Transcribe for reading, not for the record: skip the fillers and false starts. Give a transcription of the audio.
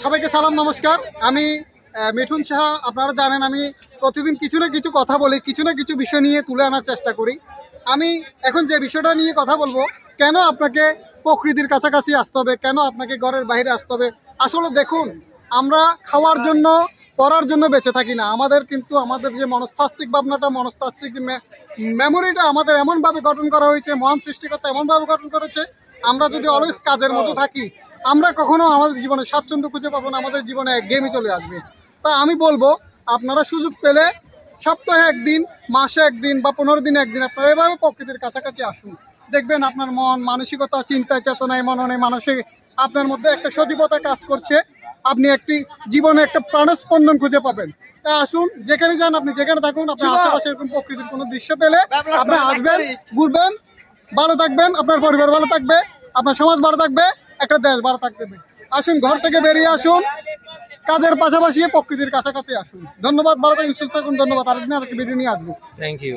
সবাইকে সালাম নমস্কার। আমি মিঠুন সাহা। আপনারা জানেন আমি প্রতিদিন কিছু না কিছু কথা বলি, কিছু না কিছু বিষয় নিয়ে তুলে আনার চেষ্টা করি। আমি এখন যে বিষয়টা নিয়ে কথা বলবো, কেন আপনাকে প্রকৃতির কাছাকাছি আসতে হবে, কেন আপনাকে ঘরের বাইরে আসতে হবে। আসলে দেখুন, আমরা খাওয়ার জন্য পড়ার জন্য বেঁচে থাকি না। আমাদের কিন্তু আমাদের যে মনস্তাত্ত্বিক ভাবনাটা, মনস্তাত্ত্বিক মেমোরিটা আমাদের এমনভাবে গঠন করা হয়েছে, মহান সৃষ্টিকর্তা এমনভাবে গঠন করেছে, আমরা যদি অলওয়েজ কাজের মতো থাকি, আমরা কখনো আমাদের জীবনে স্বাচ্ছন্দ্য খুঁজে পাবো না, আমাদের জীবনে একঘেয়েমি চলে আসবে। তা আমি বলবো, আপনারা সুযোগ পেলে সপ্তাহে একদিন, মাসে একদিন বা 15 দিনে একদিন আপনারা এভাবে প্রকৃতির কাছাকাছি আসুন। দেখবেন আপনার মন মানসিকতা, চিন্তা চেতনায়, মননে মানসে আপনার মধ্যে একটা সজীবতা কাজ করছে। আপনি একটি জীবনে একটা প্রাণস্পন্দন খুঁজে পাবেন। তা আসুন, যেখানে যান, আপনি যেখানে থাকুন, আপনার আশেপাশে এরকম প্রকৃতির কোনো দৃশ্য পেলে আপনি আসবেন, ঘুরবেন, ভালো থাকবেন, আপনার পরিবার ভালো থাকবে, আপনার সমাজ ভালো থাকবে, একটা দেশ ভালো থাকবে। আসুন, ঘর থেকে বেরিয়ে আসুন, কাজের পাশাপাশি প্রকৃতির কাছাকাছি আসুন। ধন্যবাদ, ভালো থাকুন, সুস্থ থাকুন। ধন্যবাদ। আরেকদিন আরেকটি ভিডিও নিয়ে আসবো। Thank you.